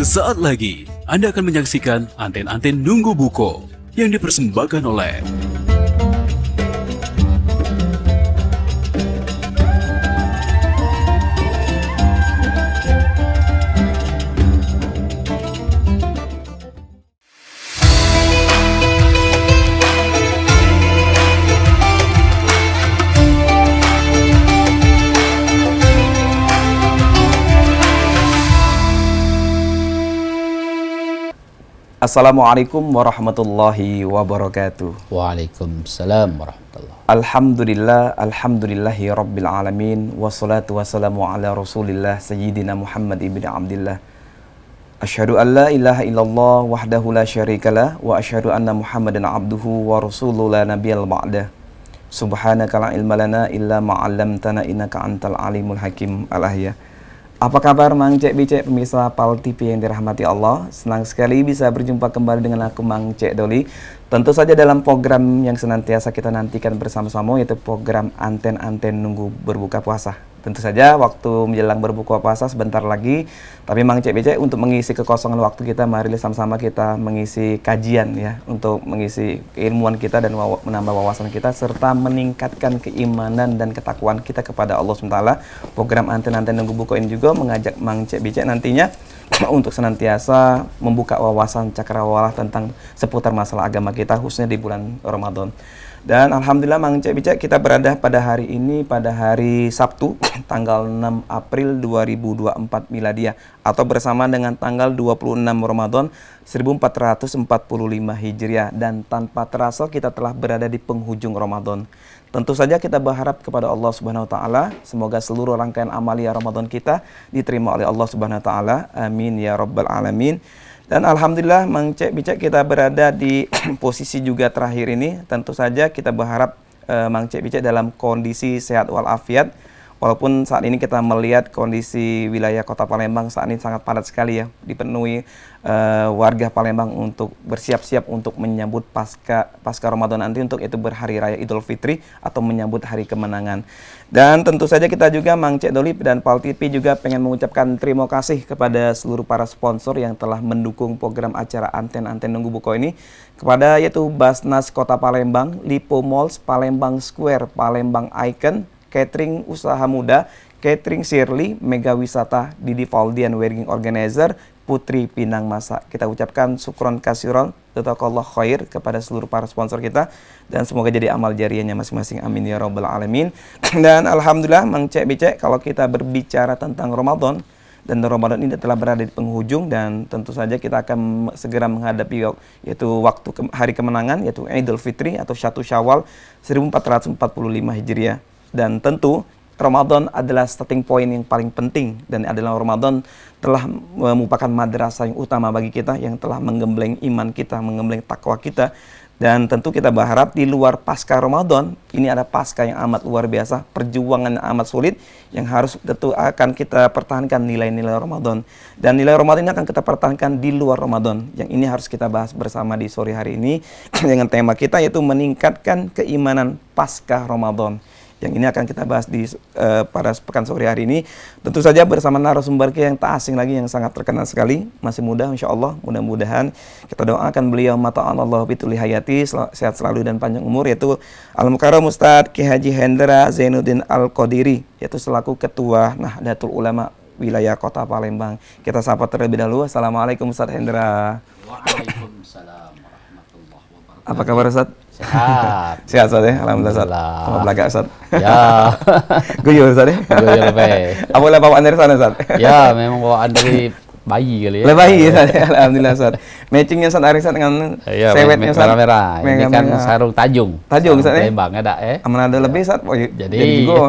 Sesaat lagi, Anda akan menyaksikan Anten-Anten Nunggu Buko yang dipersembahkan oleh Assalamualaikum warahmatullahi wabarakatuh. Waalaikumsalam warahmatullahi. Alhamdulillahi rabbil alamin. Wassalatu wassalamu ala rasulillah Sayyidina Muhammad ibn Abdillah. Asyhadu an la ilaha illallah wahdahu la syarikalah. Wa asyhadu anna Muhammadan abduhu wa rasuluhu la nabiyal ba'dah. Subhanaka la ilma lana illa ma'allamtana innaka antal alimul hakim. Al-ahya. Apa kabar Mang Cek Bicek pemirsa PAL TV yang dirahmati Allah? Senang sekali bisa berjumpa kembali dengan aku Mang Cek Doli. Tentu saja dalam program yang senantiasa kita nantikan bersama-sama, yaitu program Anten-Anten Nunggu Berbuka Puasa. Tentu saja waktu menjelang berbuka puasa sebentar lagi, tapi Mang Cek Bicek untuk mengisi kekosongan waktu kita, mari sama-sama kita mengisi kajian ya, untuk mengisi keilmuan kita dan menambah wawasan kita serta meningkatkan keimanan dan ketakwaan kita kepada Allah SWT. Program Anten-Anten Nunggu Buku ini juga mengajak Mang Cek Bicek nantinya untuk senantiasa membuka wawasan cakrawala tentang seputar masalah agama kita, khususnya di bulan Ramadan. Dan alhamdulillah Mang Cek Bicek, kita berada pada hari ini, pada hari Sabtu tanggal 6 April 2024 Miladiah, atau bersama dengan tanggal 26 Ramadan 1445 Hijriah. Dan tanpa terasa kita telah berada di penghujung Ramadan. Tentu saja kita berharap kepada Allah Subhanahu wa taala semoga seluruh rangkaian amalia Ramadan kita diterima oleh Allah Subhanahu wa taala. Amin ya rabbal alamin. Dan alhamdulillah Mang Cek Bicek, kita berada di posisi juga terakhir ini. Tentu saja kita berharap Mang Cek Bicek dalam kondisi sehat walafiat. Walaupun saat ini kita melihat kondisi wilayah Kota Palembang saat ini sangat padat sekali ya, dipenuhi warga Palembang untuk bersiap-siap untuk menyambut pasca Ramadan nanti, untuk itu berhari raya Idul Fitri atau menyambut hari kemenangan. Dan tentu saja kita juga Mang Cek Doli dan PAL TV juga pengen mengucapkan terima kasih kepada seluruh para sponsor yang telah mendukung program acara Anten-Anten Nunggu Buku ini, kepada yaitu Basnas Kota Palembang, Lipo Malls, Palembang Square, Palembang Icon, Catering Usaha Muda, Catering Shirley, Mega Wisata, Didi Valdian Wedding Organizer, Putri Pinang Masak. Kita ucapkan syukron kasiron, jazakallah khair kepada seluruh para sponsor kita, dan semoga jadi amal jariahnya masing-masing, amin ya rabbal alamin. Dan alhamdulillah Mang Cek Bicek, kalau kita berbicara tentang Ramadan, dan Ramadan ini telah berada di penghujung, dan tentu saja kita akan segera menghadapi yaitu waktu hari kemenangan, yaitu Idul Fitri atau 1 Syawal 1445 Hijriah. Dan tentu Ramadan adalah starting point yang paling penting, dan adalah Ramadan telah merupakan madrasah yang utama bagi kita, yang telah menggembleng iman kita, menggembleng takwa kita. Dan tentu kita berharap di luar pasca Ramadan, ini ada pasca yang amat luar biasa, perjuangan yang amat sulit, yang harus tentu akan kita pertahankan nilai-nilai Ramadan. Dan nilai Ramadan ini akan kita pertahankan di luar Ramadan. Yang ini harus kita bahas bersama di sore hari ini dengan tema kita, yaitu meningkatkan keimanan pasca Ramadan. Yang ini akan kita bahas di pada pekan sore hari ini. Tentu saja bersama narasumber kita yang tak asing lagi, yang sangat terkenal sekali, masih muda insya Allah. Mudah-mudahan kita doakan beliau mata'an Allah bituli hayati, sehat selalu dan panjang umur, yaitu Al-Mukarram Ustadz Ki Haji Hendra Zainuddin Al-Qadiri, yaitu selaku Ketua Nahdlatul Ulama wilayah Kota Palembang. Kita sapa terlebih dahulu. Assalamualaikum Ustadz Hendra. Waalaikumsalam warahmatullahi wabarakatuh. Apa kabar Ustadz? Sehat. Sehat Ustadz ya? Alhamdulillah Ustadz. Sama belakang Ustadz. Ya. Guyur Ustadz ya? Guyur lebih. Apa boleh bawaan dari sana Ustadz? Ya, memang bawaan dari bayi kali ya. Bayi Ustadz ya? Alhamdulillah Ustadz. Matchingnya Ustadz hari Ustadz dengan ya, sewetnya Ustadz. Merah-merah. Ini kan sarung Tajung. Tajung Ustadz ya? Palembang ada Aman ada lebih Ustadz. Oh, jadi juga.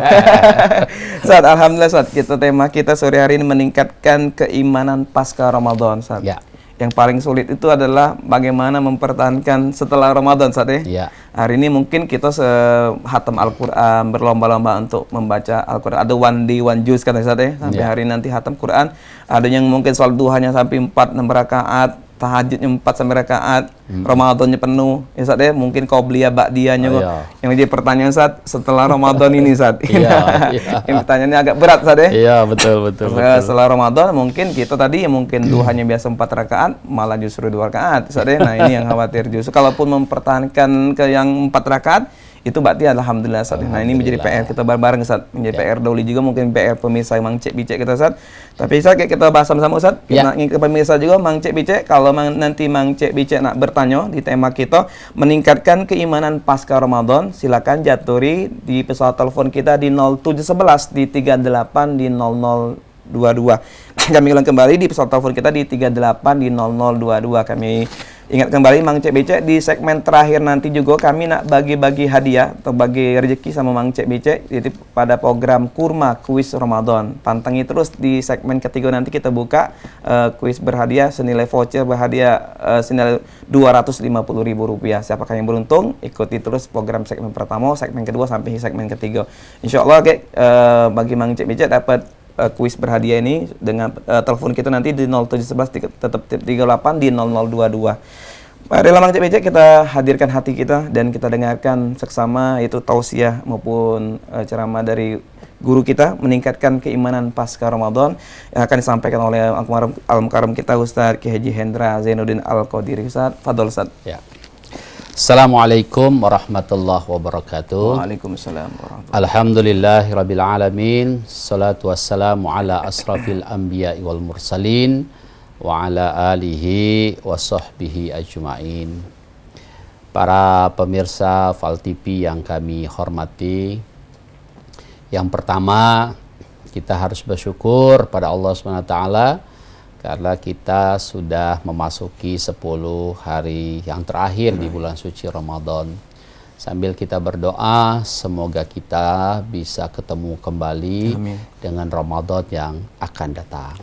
Ustadz, alhamdulillah Ustadz. Tema kita sore hari ini meningkatkan keimanan pasca Ramadan Ustadz. Ya. Yang paling sulit itu adalah bagaimana mempertahankan setelah Ramadan saat ya. Ya. Hari ini mungkin kita hatam Al-Quran, berlomba-lomba untuk membaca Al-Quran. Ada one day one juz kata saat ya. Sampai hari nanti hatam Quran. Ada yang mungkin sholat duhanya sampai 4-6 rakaat. tahajudnya 4 sampai rakaat, Ramadannya penuh. Ya Ustaz ya, mungkin qobliyah ba'diyahnya kok. Iya. Yang jadi pertanyaan Ustaz setelah Ramadan ini Ustaz. Iya, iya. Yang pertanyaannya agak berat Ustaz ya. Iya, betul. Setelah Ramadan mungkin kita tadi yang mungkin duhanya biasa 4 rakaat malah justru 2 rakaat Ustaz ya. Nah, ini yang khawatir justru kalaupun mempertahankan ke yang 4 rakaat itu berarti alhamdulillah Ustaz. Nah, ini menjadi PR kita bareng-bareng Ustaz. Menjadi PR Dauli juga, mungkin PR pemirsa Mang Cek Bicek kita Ustaz. Tapi Ustaz kayak kita bahas sama-sama Ustaz. Kita ingin ke pemirsa juga Mang Cek Bicek, kalau nanti Mang Cek Bicek nak bertanya di tema kita meningkatkan keimanan pasca Ramadan, silakan jaturi di pesawat telepon kita di 0711 di 38 di 0022. Kami ulang kembali di pesawat telepon kita di 38 di 0022. Kami ingat kembali Mang Cek Becek, di segmen terakhir nanti juga kami nak bagi-bagi hadiah atau bagi rezeki sama Mang Cek Becek yaitu pada program Kurma Kuis Ramadan. Pantangi terus di segmen ketiga nanti kita buka kuis berhadiah senilai voucher berhadiah senilai Rp250.000. Siapakah yang beruntung? Ikuti terus program segmen pertama, segmen kedua sampai segmen ketiga. Insyaallah bagi Mang Cek Becek dapat kuis berhadiah ini dengan telepon kita nanti di 0711 tetap 38 di 0022. Marilah Mang Cek Becek kita hadirkan hati kita dan kita dengarkan seksama yaitu tausiah maupun ceramah dari guru kita meningkatkan keimanan pasca Ramadan yang akan disampaikan oleh Al-Mukarram kita Ustaz Ki Haji Hendra Zainuddin Al-Qadiri. Ustaz, fadhol Ustaz. Ya. Assalamualaikum warahmatullahi wabarakatuh. Waalaikumsalam warahmatullahi wabarakatuh. Alhamdulillahirabbil alamin. Salatu wassalamu ala asrafil anbiya'i wal mursalin wa ala alihi wa sahbihi ajma'in. Para pemirsa Fal TV yang kami hormati, yang pertama kita harus bersyukur pada Allah SWT karena kita sudah memasuki 10 hari yang terakhir di bulan suci Ramadan. Sambil kita berdoa, semoga kita bisa ketemu kembali dengan Ramadan yang akan datang.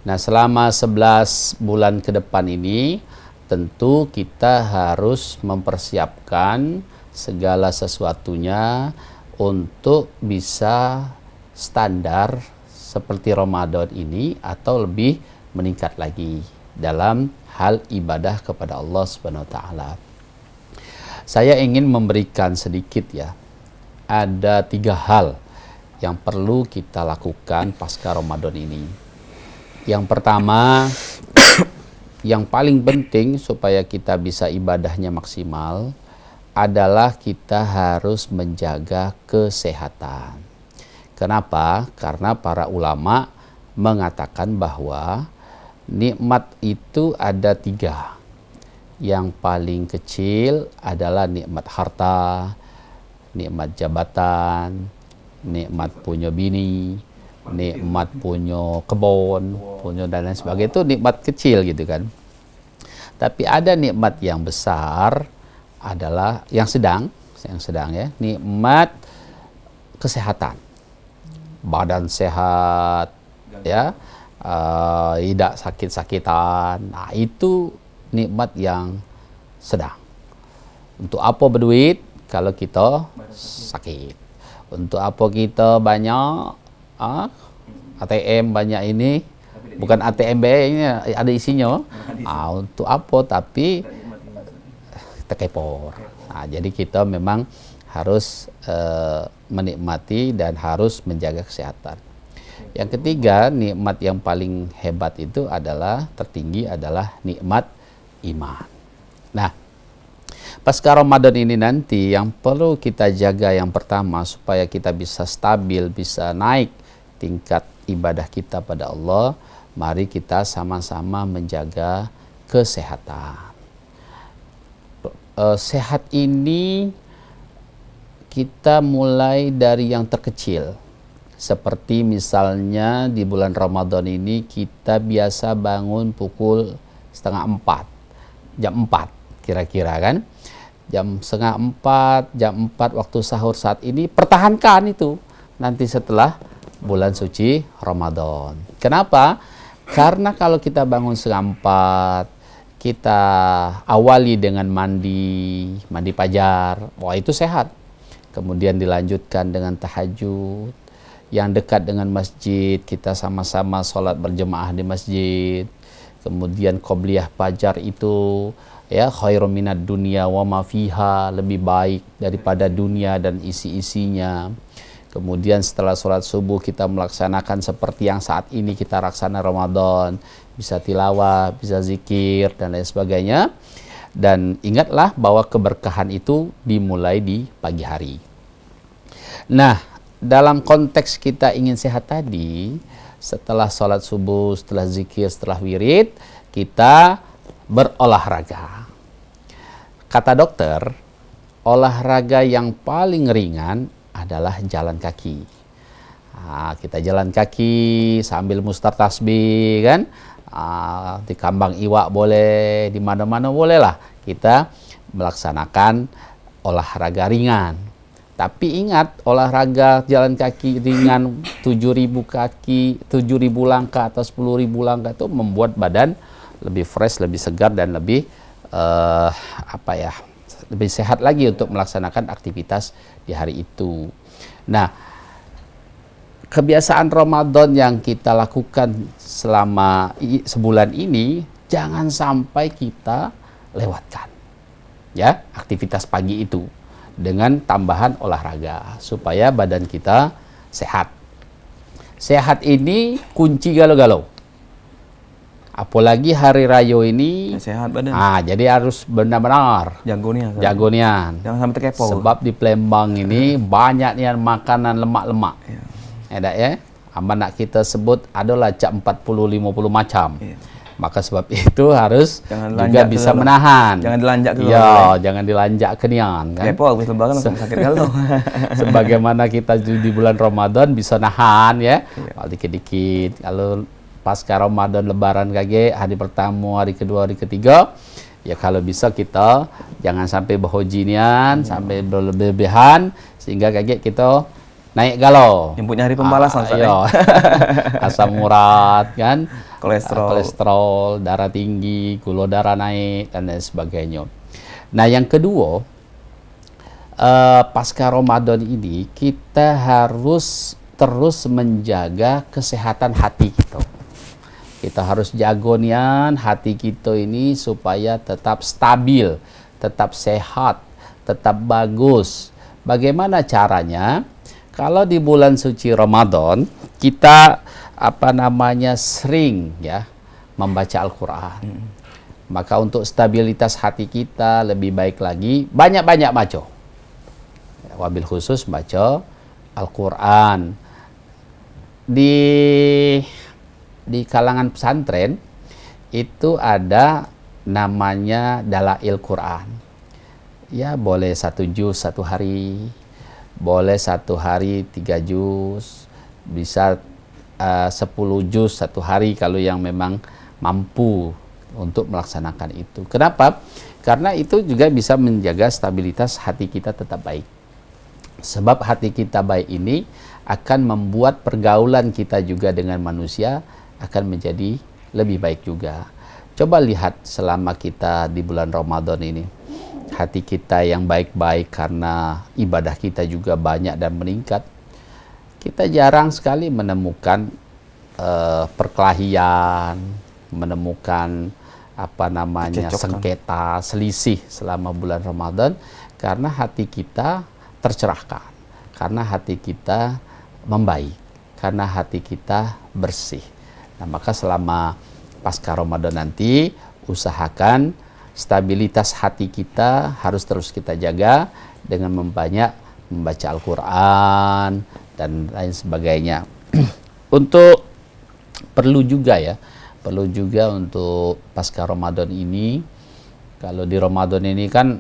Nah, selama 11 bulan ke depan ini, tentu kita harus mempersiapkan segala sesuatunya untuk bisa standar seperti Ramadan ini atau lebih meningkat lagi dalam hal ibadah kepada Allah Subhanahu wa taala. Saya ingin memberikan sedikit ya. Ada 3 hal yang perlu kita lakukan pasca Ramadan ini. Yang pertama, yang paling penting supaya kita bisa ibadahnya maksimal adalah kita harus menjaga kesehatan. Kenapa? Karena para ulama mengatakan bahwa nikmat itu ada 3. Yang paling kecil adalah nikmat harta, nikmat jabatan, nikmat punya bini, nikmat punya kebun, punya dan lain sebagainya. Itu nikmat kecil gitu kan. Tapi ada nikmat yang besar adalah yang sedang ya, nikmat kesehatan. Badan sehat, ya, tidak sakit-sakitan. Nah, itu nikmat yang sedang. Untuk apa berduit kalau kita sakit? Untuk apa kita banyak ATM banyak ini? Bukan ATM ini ada isinya. Untuk apa? Tapi terkepor. Nah, jadi kita memang harus menikmati dan harus menjaga kesehatan. Yang ketiga, nikmat yang paling hebat itu adalah tertinggi adalah nikmat iman. Nah, pasca Ramadan ini nanti yang perlu kita jaga yang pertama supaya kita bisa stabil, bisa naik tingkat ibadah kita pada Allah, mari kita sama-sama menjaga kesehatan. Sehat ini kita mulai dari yang terkecil. Seperti misalnya di bulan Ramadan ini kita biasa bangun pukul 3:30, jam 4 kira-kira kan. Jam 3:30, jam 4 waktu sahur saat ini, pertahankan itu nanti setelah bulan suci Ramadan. Kenapa? Karena kalau kita bangun 3:30, kita awali dengan mandi fajar, wah itu sehat. Kemudian dilanjutkan dengan tahajud. Yang dekat dengan masjid, kita sama-sama sholat berjemaah di masjid. kemudian qobliyah fajar itu ya khairum minad dunya wa ma fiha, lebih baik daripada dunia dan isi-isinya. Kemudian setelah sholat subuh kita melaksanakan seperti yang saat ini kita laksana Ramadan, bisa tilawah, bisa zikir dan lain sebagainya. Dan ingatlah bahwa keberkahan itu dimulai di pagi hari. Nah, dalam konteks kita ingin sehat tadi, setelah sholat subuh, setelah zikir, setelah wirid, kita berolahraga. Kata dokter, olahraga yang paling ringan adalah jalan kaki. Nah, kita jalan kaki sambil mustar tasbih kan, di kambang iwak boleh, di mana-mana boleh lah kita melaksanakan olahraga ringan. Tapi ingat, olahraga jalan kaki ringan 7.000 kaki, 7.000 langkah atau 10.000 langkah itu membuat badan lebih fresh, lebih segar dan lebih lebih sehat lagi untuk melaksanakan aktivitas di hari itu. Nah, kebiasaan Ramadan yang kita lakukan selama sebulan ini jangan sampai kita lewatkan. Ya, aktivitas pagi itu dengan tambahan olahraga supaya badan kita sehat. Sehat ini kunci galau-galau. Apalagi hari raya ini Sehat badan. jadi harus benar-benar jago nian. Jangan sampai terkepo. Sebab di Palembang ini banyak nian makanan lemak-lemak. Ya. Aman nak kita sebut adalah 40-50 macam. Ya. Maka sebab itu harus juga bisa menahan. Jangan dilanjak ke jangan dilanjak ke nian kan. Kepo habis lebaran langsung sakit galau. Sebagaimana kita di bulan Ramadan bisa nahan ya. Dikit-dikit. Kalau pasca Ramadan lebaran kage hari pertama, hari kedua, hari ketiga, ya kalau bisa kita jangan sampai berhojinian, sampai berlebihan sehingga kage kita naik galau. Jemputnya hari pembalasan asam urat kan, kolesterol, darah tinggi, gula darah naik dan lain sebagainya. Nah, yang kedua, pasca Ramadan ini kita harus terus menjaga kesehatan hati kita. Kita harus jago nian hati kita ini supaya tetap stabil, tetap sehat, tetap bagus. Bagaimana caranya? Kalau di bulan suci Ramadan kita sering ya membaca Al-Qur'an. Maka untuk stabilitas hati kita lebih baik lagi banyak-banyak baca. Wabil khusus baca Al-Qur'an. Di kalangan pesantren itu ada namanya Dalail Quran. Ya, boleh 1 juz 1 hari, boleh 1 hari 3 juz, bisa 10 juz 1 hari kalau yang memang mampu untuk melaksanakan itu. Kenapa? Karena itu juga bisa menjaga stabilitas hati kita tetap baik. Sebab hati kita baik ini akan membuat pergaulan kita juga dengan manusia akan menjadi lebih baik juga. Coba lihat selama kita di bulan Ramadan ini, hati kita yang baik-baik karena ibadah kita juga banyak dan meningkat. Kita jarang sekali menemukan perkelahian, menemukan sengketa, selisih selama bulan Ramadan karena hati kita tercerahkan, karena hati kita membaik, karena hati kita bersih. Nah, maka selama pasca Ramadan nanti usahakan stabilitas hati kita harus terus kita jaga dengan membanyak membaca Al-Qur'an dan lain sebagainya. Untuk perlu juga untuk pasca Ramadan ini, kalau di Ramadan ini kan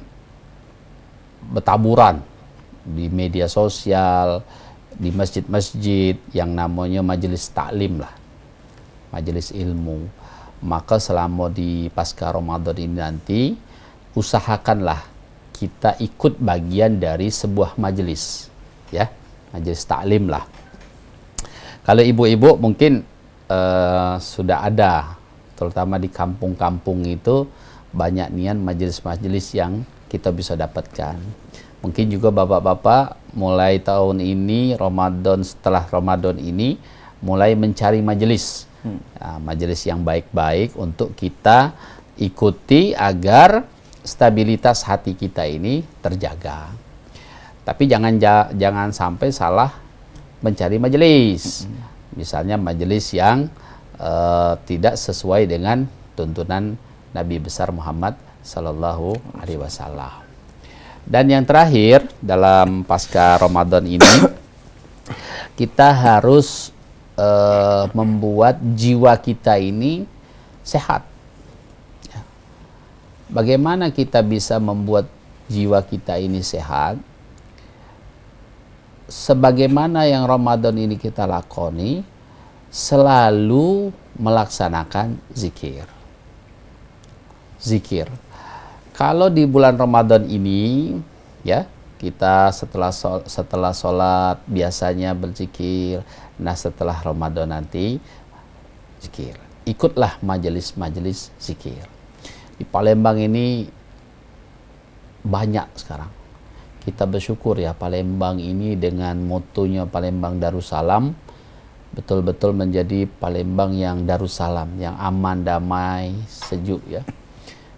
bertaburan di media sosial, di masjid-masjid yang namanya majelis taklim lah, majelis ilmu. Maka selama di pasca Ramadan ini nanti usahakanlah kita ikut bagian dari sebuah majelis, ya, majelis taklim lah. Kalau ibu-ibu mungkin sudah ada, terutama di kampung-kampung itu banyak nian majelis-majelis yang kita bisa dapatkan. Mungkin juga bapak-bapak mulai tahun ini Ramadan, setelah Ramadan ini mulai mencari majelis Majelis yang baik-baik untuk kita ikuti agar stabilitas hati kita ini terjaga. Tapi jangan sampai salah mencari majelis. Misalnya majelis yang tidak sesuai dengan tuntunan Nabi besar Muhammad Sallallahu Alaihi Wasallam. Dan yang terakhir dalam pasca Ramadan ini kita harus membuat jiwa kita ini sehat. Bagaimana kita bisa membuat jiwa kita ini sehat? Sebagaimana yang Ramadan ini kita lakoni, selalu melaksanakan zikir. Zikir. Kalau di bulan Ramadan ini, ya, kita setelah sholat biasanya berzikir. Nah, setelah Ramadan nanti zikir. Ikutlah majelis-majelis zikir. Di Palembang ini banyak sekarang. Kita bersyukur ya, Palembang ini dengan motonya Palembang Darussalam betul-betul menjadi Palembang yang Darussalam, yang aman, damai, sejuk ya.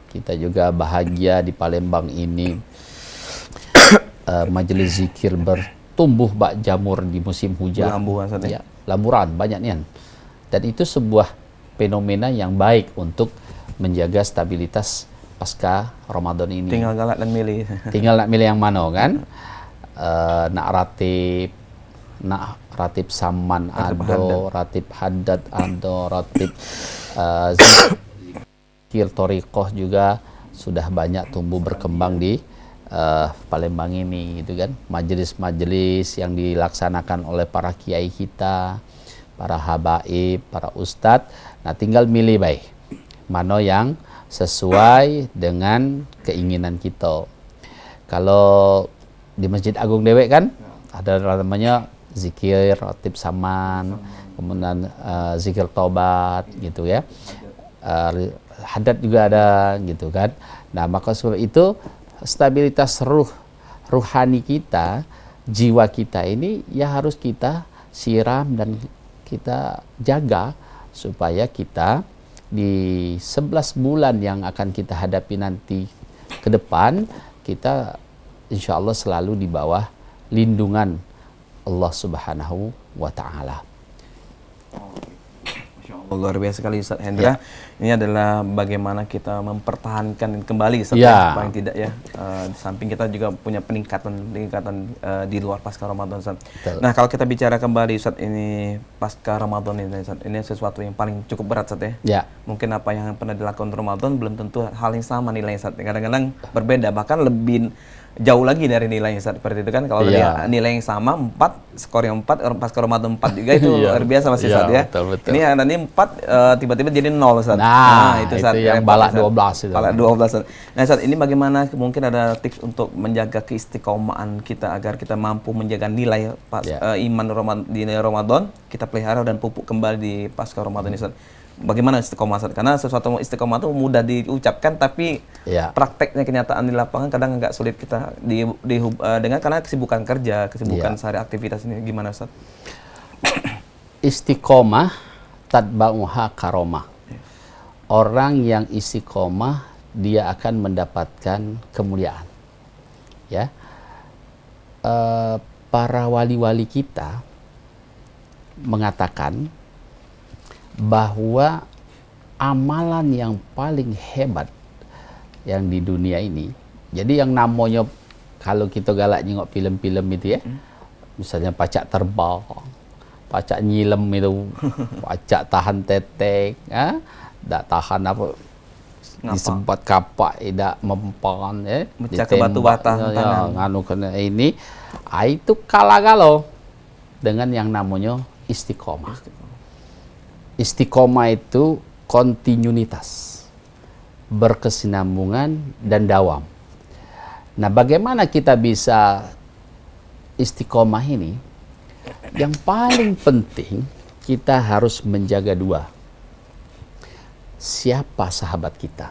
Kita juga bahagia di Palembang ini. Majelis zikir bertumbuh bak jamur di musim hujan. Ya, lamburan banyak nian. Dan itu sebuah fenomena yang baik untuk menjaga stabilitas pasca Ramadan ini. Tinggal galak dan milih. Tinggal nak milih yang mana kan? Nak ratib saman ado, ratib haddad ado, ratib zikir thoriqoh juga sudah banyak tumbuh berkembang di Palembang ini gitu kan. Majelis-majelis yang dilaksanakan oleh para kiai kita, para habaib, para ustadz. Nah, tinggal milih baik mana yang sesuai dengan keinginan kita. Kalau di Masjid Agung Dewek kan ada namanya zikir ratib saman, kemudian zikir taubat gitu ya. Haddad juga ada gitu kan. Nah, maka sebab itu stabilitas ruhani kita, jiwa kita ini ya harus kita siram dan kita jaga supaya kita di 11 bulan yang akan kita hadapi nanti ke depan, kita insya Allah selalu di bawah lindungan Allah Subhanahu wa Ta'ala. Luar biasa sekali Ustaz Hendra. Ini adalah bagaimana kita mempertahankan kembali Ustaz, ya. Paling tidak ya. Di samping kita juga punya peningkatan di luar pasca Ramadan Ustaz. Nah, kalau kita bicara kembali Ustaz, ini pasca Ramadan ini Ustaz, ini sesuatu yang paling cukup berat Ustaz ya. Ya. Mungkin apa yang pernah dilakukan Ramadan belum tentu hal yang sama nilainya Ustaz. Kadang-kadang berbeda, bahkan lebih jauh lagi dari nilainya Ustaz. Seperti itu kan, kalau nilai yang sama 4, skor yang 4, pasca Ramadan 4 juga itu luar biasa masih Ustaz ya. Betul. Ini ada nih 4 tiba-tiba jadi 0 Ustaz. Nah, itu yang balak 12 itu. Balak 12 Ustaz. Nah Ustaz, ini bagaimana mungkin ada tips untuk menjaga keistiqomahan kita agar kita mampu menjaga nilai iman di Ramadan, kita pelihara dan pupuk kembali di pasca Ramadan Ustaz. Bagaimana istiqomah Ustaz? Karena sesuatu istiqomah itu mudah diucapkan, tapi prakteknya kenyataan di lapangan kadang agak sulit kita dengan karena kesibukan kerja, kesibukan sehari aktivitas ini. Gimana Ustaz? Istiqomah tatba'uha karomah. Orang yang istiqomah dia akan mendapatkan kemuliaan. Ya, para wali-wali kita mengatakan bahwa amalan yang paling hebat yang di dunia ini, jadi yang namanya kalau kita galak nengok film-film itu ya, misalnya pacak terbang, pacak nyilem itu, pacak tahan tetek, tak tahan apa, disempat kapak, tidak mempan, mecah ke batu bata, nganu kena ini, itu kalah galau dengan yang namanya istiqomah. Istiqomah itu kontinuitas, berkesinambungan dan dawam. Nah, bagaimana kita bisa istiqomah ini? Yang paling penting kita harus menjaga dua. Siapa sahabat kita?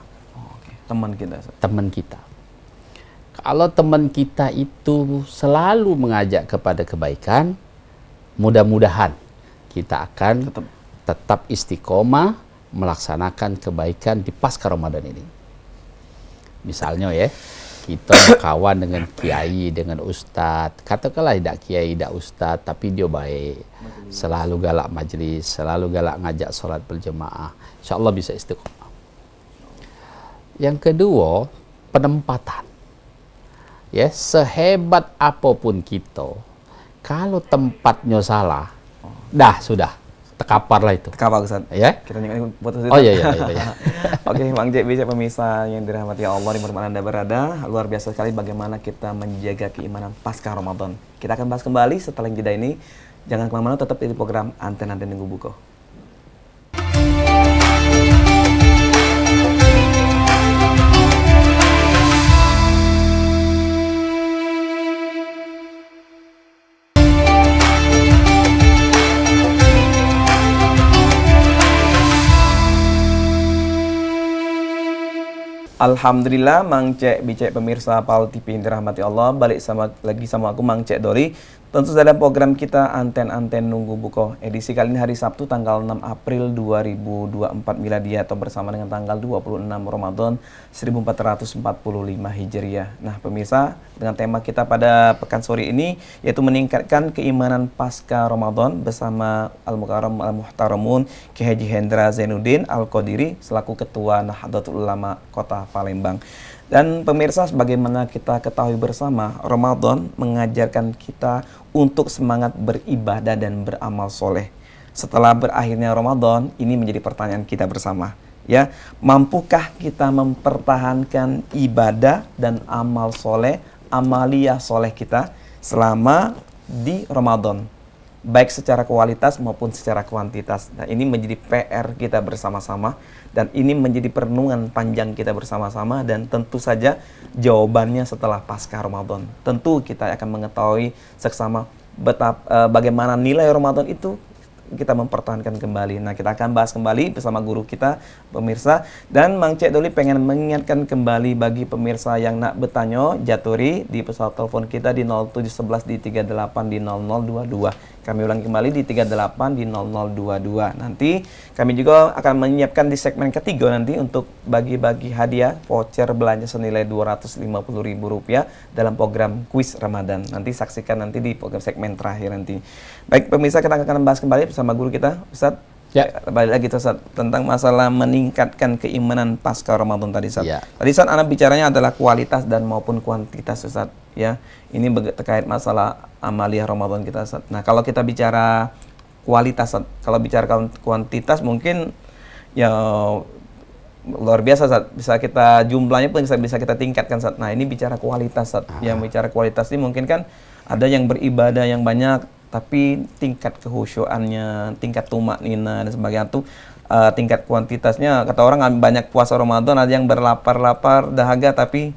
Teman kita. Teman kita. Kalau teman kita itu selalu mengajak kepada kebaikan, mudah-mudahan kita akan tetap istiqomah melaksanakan kebaikan di pasca Ramadan ini. Misalnya ya, kita berkawan dengan kiai, dengan ustadz, katakanlah tidak kiai, tidak ustadz, tapi dia baik, selalu galak majlis, selalu galak ngajak sholat berjemaah, insya Allah bisa istiqomah. Yang kedua, penempatan. Ya, sehebat apapun kita, kalau tempatnya salah, dah sudah terkapar lah itu. Terkapar Ustaz. Ya. Kita nyanyi putus. Oh iya. Oke, Bang Jack, bisa pemirsa yang dirahmati Allah dimanapun Anda berada, luar biasa sekali bagaimana kita menjaga keimanan pasca Ramadan. Kita akan bahas kembali setelah yang jeda ini. Jangan kemana-mana, tetap di program Anten-Anten Nunggu Buko. Alhamdulillah, Mang Cek Bicek pemirsa Paul TV yang dirahmati Allah, balik lagi sama aku Mang Cek Doli. Tentu dalam program kita Anten-Anten Nunggu Buko. Edisi kali ini hari Sabtu tanggal 6 April 2024 Miladia atau bersama dengan tanggal 26 Ramadan 1445 Hijriah. Nah, pemirsa, dengan tema kita pada pekan sore ini yaitu meningkatkan keimanan pasca Ramadan bersama Al-Mukarram Al-Muhtaramun Ki Haji Hendra Zainuddin Al-Qadiri selaku Ketua Nahdlatul Ulama Kota Palembang. Dan pemirsa, sebagaimana kita ketahui bersama, Ramadan mengajarkan kita untuk semangat beribadah dan beramal soleh. Setelah berakhirnya Ramadan, ini menjadi pertanyaan kita bersama. Ya, mampukah kita mempertahankan ibadah dan amal soleh, amaliyah soleh kita selama di Ramadan? Baik secara kualitas maupun secara kuantitas. Nah, ini menjadi PR kita bersama-sama dan ini menjadi perenungan panjang kita bersama-sama dan tentu saja jawabannya setelah pasca Ramadan. Tentu kita akan mengetahui seksama bagaimana nilai Ramadan itu kita mempertahankan kembali. Nah, kita akan bahas kembali bersama guru kita, pemirsa. Dan Mang Cek Doli pengen mengingatkan kembali bagi pemirsa yang nak bertanya, jaturi di pesawat telepon kita di 0711 di 38 di 0022. Kami ulangi kembali di 38 di 0022. Nanti kami juga akan menyiapkan di segmen ketiga nanti untuk bagi-bagi hadiah voucher belanja senilai Rp250.000 dalam program kuis Ramadan. Nanti saksikan nanti di program segmen terakhir nanti. Baik pemirsa, kita akan bahas kembali bersama guru kita, Ustadz. Ya. Balik lagi Ustadz tentang masalah meningkatkan keimanan pasca Ramadan tadi Ustadz. Ya. Tadi Ustadz Anda bicaranya adalah kualitas dan maupun kuantitas Ustadz. Ya, ini terkait masalah amaliyah Ramadan kita Ustadz. Nah, kalau kita bicara kualitas Ustadz, kalau bicara kuantitas mungkin ya luar biasa Ustadz. Bisa kita jumlahnya pun bisa kita tingkatkan Ustadz. Nah, ini bicara kualitas Ustadz. Yang bicara kualitas ini mungkin kan ada yang beribadah yang banyak tapi tingkat kehusyuannya, tingkat tumak nina dan sebagainya itu tingkat kuantitasnya, kata orang banyak puasa Ramadan ada yang berlapar-lapar dahaga tapi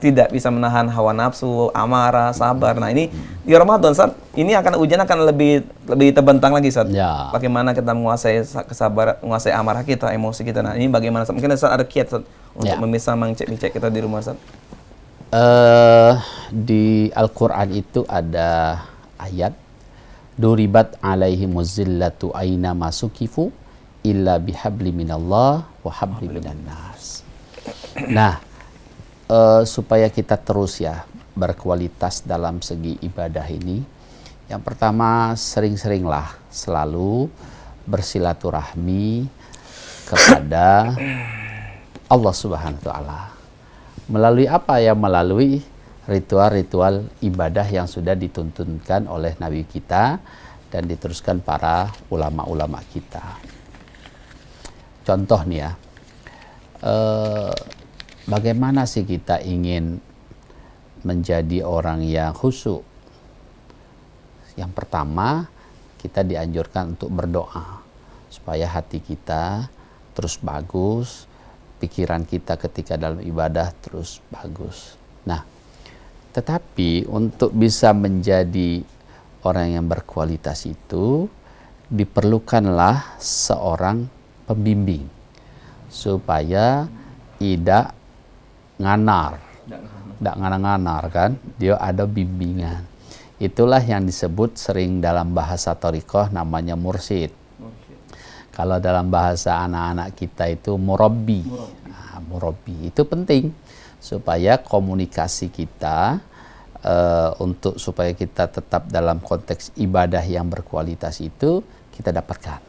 tidak bisa menahan hawa nafsu, amarah, sabar. Nah, ini di Ramadan saat ini ujian akan lebih terbentang lagi saat bagaimana kita menguasai kesabaran, menguasai amarah kita, emosi kita. Nah, ini bagaimana saat mungkin saat ada kiat saat untuk memisah mengcek kita di rumah saat. Di Al-Quran itu ada ayat duribat alaihimuz zillatu aina masukifu illa bihabli minallah wa habli minan nas. Nah, supaya kita terus ya berkualitas dalam segi ibadah ini, yang pertama sering-seringlah selalu bersilaturahmi kepada Allah Subhanahu wa taala. Melalui apa ya? Melalui ritual-ritual ibadah yang sudah dituntunkan oleh Nabi kita dan diteruskan para ulama-ulama kita. Contoh nih ya, bagaimana sih kita ingin menjadi orang yang khusyuk? Yang pertama, kita dianjurkan untuk berdoa supaya hati kita terus bagus, pikiran kita ketika dalam ibadah terus bagus. Nah, tetapi untuk bisa menjadi orang yang berkualitas itu diperlukanlah seorang pembimbing supaya tidak nganar, tidak nganar kan, dia ada bimbingan. Itulah yang disebut sering dalam bahasa thariqah namanya mursyid. Kalau dalam bahasa anak-anak kita itu murabbi. Nah, murabbi itu penting supaya komunikasi kita untuk supaya kita tetap dalam konteks ibadah yang berkualitas itu kita dapatkan.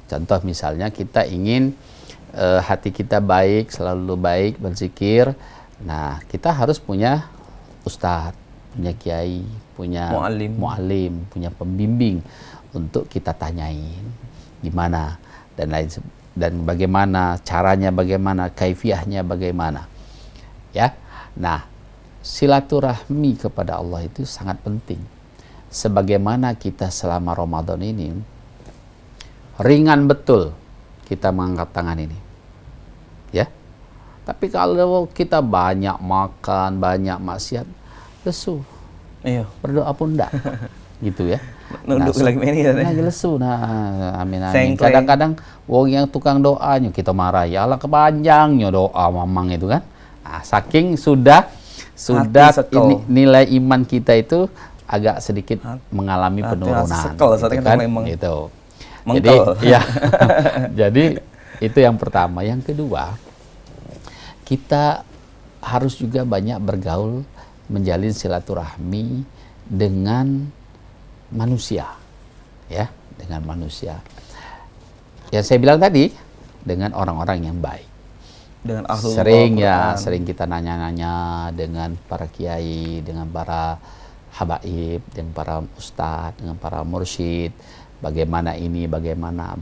Contoh misalnya kita ingin hati kita baik, selalu baik, berzikir. Nah, kita harus punya ustadz, punya kiai, punya muallim, punya pembimbing untuk kita tanyain gimana dan bagaimana caranya, bagaimana kaifiahnya, bagaimana. Ya. Nah, silaturahmi kepada Allah itu sangat penting. Sebagaimana kita selama Ramadan ini ringan betul kita mengangkat tangan ini. Ya. Tapi kalau kita banyak makan, banyak maksiat, lesu. Iya. Berdoa pun enggak. Gitu ya. Nunduk lagi ini ya. Nah, lesu. Nah, amin. Kadang-kadang wong yang tukang doanya kita marah, ya Allah kepanjangnya doa mamang itu kan. Nah, saking sudah ini, nilai iman kita itu agak sedikit mengalami penurunan. Gitu kan? Gitu. Jadi, ya. Jadi itu yang pertama. Yang kedua, kita harus juga banyak bergaul, menjalin silaturahmi dengan manusia, ya, dengan manusia. Yang saya bilang tadi, dengan orang-orang yang baik. Dengan sering kita nanya-nanya dengan para kiai, dengan para habaib, dengan para ustadz, dengan para mursyid, bagaimana ini, bagaimana